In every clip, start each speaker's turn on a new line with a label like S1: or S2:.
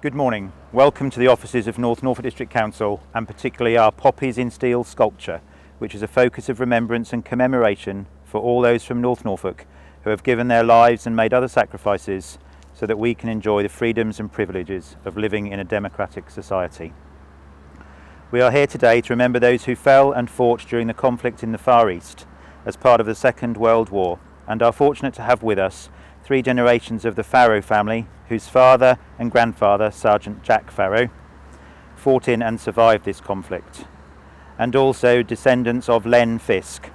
S1: Good morning. Welcome to the offices of Norfolk District Council, and particularly our Poppies in Steel sculpture, which is a focus of remembrance and commemoration for all those from North Norfolk who have given their lives and made other sacrifices so that we can enjoy the freedoms and privileges of living in a democratic society. We are here today to remember those who fell and fought during the conflict in the Far East as part of the Second World War, and are fortunate to have with us 3 generations of the Farrow family, whose father and grandfather, Sergeant Jack Farrow, fought in and survived this conflict, and also descendants of Len Fiske,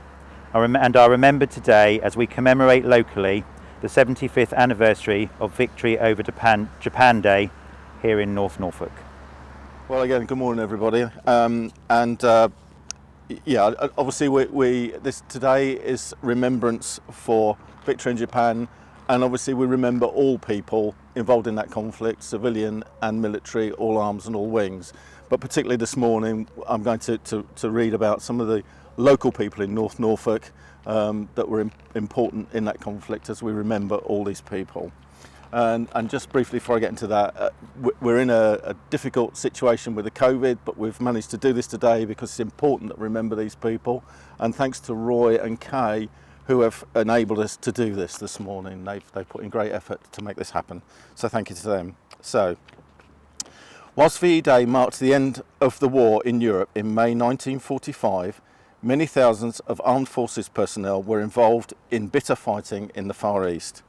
S1: and are remembered today as we commemorate locally the 75th anniversary of victory over Japan Day here in North Norfolk.
S2: Well, again, good morning, everybody. Obviously, this today is remembrance for victory in Japan. And obviously we remember all people involved in that conflict, civilian and military, all arms and all wings. But particularly this morning, I'm going to read about some of the local people in North Norfolk that were important in that conflict as we remember all these people. And just briefly before I get into that, we're in a difficult situation with the COVID, but we've managed to do this today because it's important that we remember these people. And thanks to Roy and Kay, who have enabled us to do this morning. They've put in great effort to make this happen. So thank you to them. So, whilst VE Day marked the end of the war in Europe in May 1945, many thousands of armed forces personnel were involved in bitter fighting in the Far East.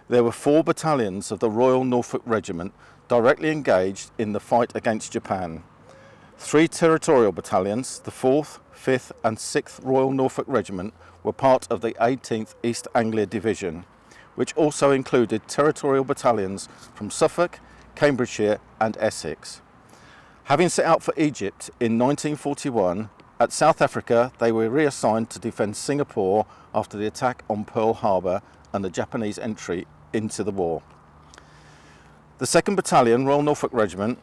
S2: There were 4 battalions of the Royal Norfolk Regiment directly engaged in the fight against Japan. 3 territorial battalions, the 4th, 5th and 6th Royal Norfolk Regiment, were part of the 18th East Anglian Division, which also included territorial battalions from Suffolk, Cambridgeshire and Essex. Having set out for Egypt in 1941, at South Africa they were reassigned to defend Singapore after the attack on Pearl Harbour and the Japanese entry into the war. The 2nd Battalion, Royal Norfolk Regiment,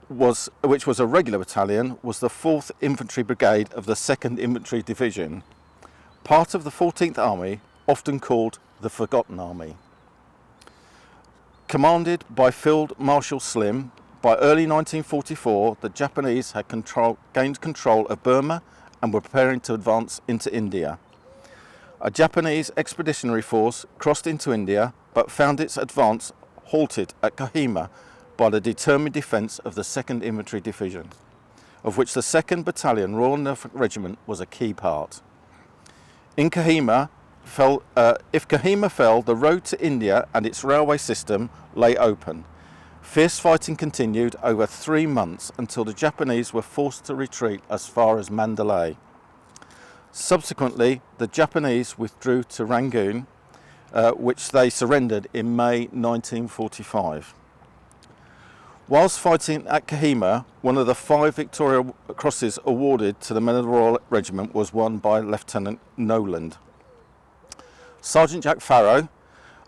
S2: which was a regular battalion, was the 4th Infantry Brigade of the 2nd Infantry Division, part of the 14th Army, often called the Forgotten Army. Commanded by Field Marshal Slim, by early 1944 the Japanese had gained control of Burma and were preparing to advance into India. A Japanese expeditionary force crossed into India but found its advance halted at Kohima by the determined defence of the 2nd Infantry Division, of which the 2nd Battalion Royal Norfolk Regiment was a key part. If Kohima fell, the road to India and its railway system lay open. Fierce fighting continued over 3 months until the Japanese were forced to retreat as far as Mandalay. Subsequently, the Japanese withdrew to Rangoon, which they surrendered in May 1945. Whilst fighting at Kohima, one of the 5 Victoria Crosses awarded to the men of the Royal Regiment was won by Lieutenant Noland. Sergeant Jack Farrow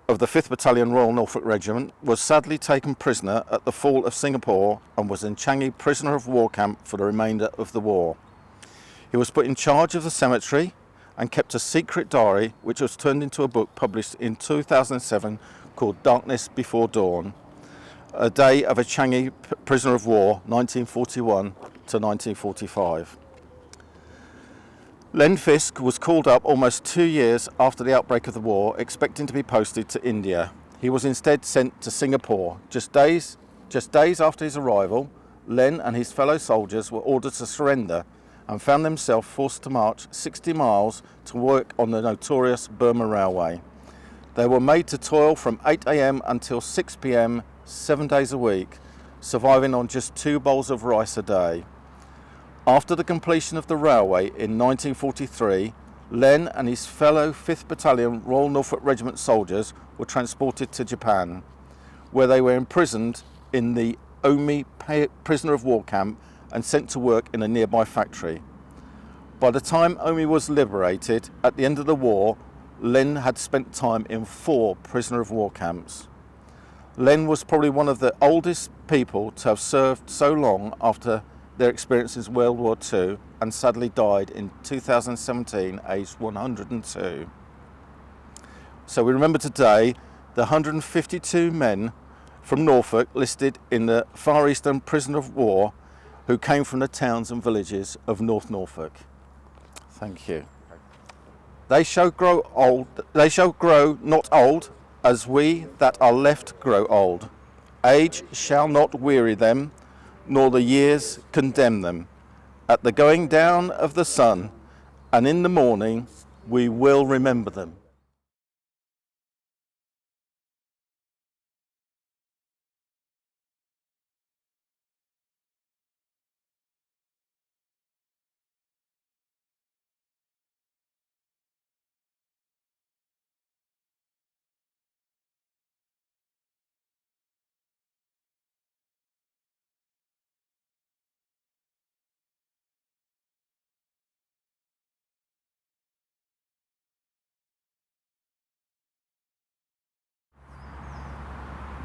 S2: of the 5th Battalion Royal Norfolk Regiment was sadly taken prisoner at the fall of Singapore and was in Changi prisoner of war camp for the remainder of the war. He was put in charge of the cemetery and kept a secret diary which was turned into a book published in 2007 called Darkness Before Dawn, a day of a Changi prisoner of war, 1941 to 1945. Len Fiske was called up almost 2 years after the outbreak of the war, expecting to be posted to India. He was instead sent to Singapore. Just days after his arrival, Len and his fellow soldiers were ordered to surrender and found themselves forced to march 60 miles to work on the notorious Burma Railway. They were made to toil from 8 a.m. until 6 p.m. 7 days a week, surviving on just 2 bowls of rice a day. After the completion of the railway in 1943, Len and his fellow 5th Battalion Royal Norfolk Regiment soldiers were transported to Japan, where they were imprisoned in the Omi prisoner of war camp and sent to work in a nearby factory. By the time Omi was liberated at the end of the war, Len had spent time in 4 prisoner of war camps. Len was probably one of the oldest people to have served so long after their experiences in World War II, and sadly died in 2017, aged 102. So we remember today the 152 men from Norfolk listed in the Far Eastern Prisoner of War who came from the towns and villages of North Norfolk. Thank you. They shall grow not old, as we that are left grow old. Age shall not weary them, nor the years condemn them. At the going down of the sun, and in the morning, we will remember them.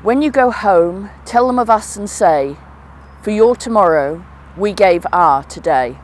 S3: When you go home, tell them of us and say, for your tomorrow, we gave our today.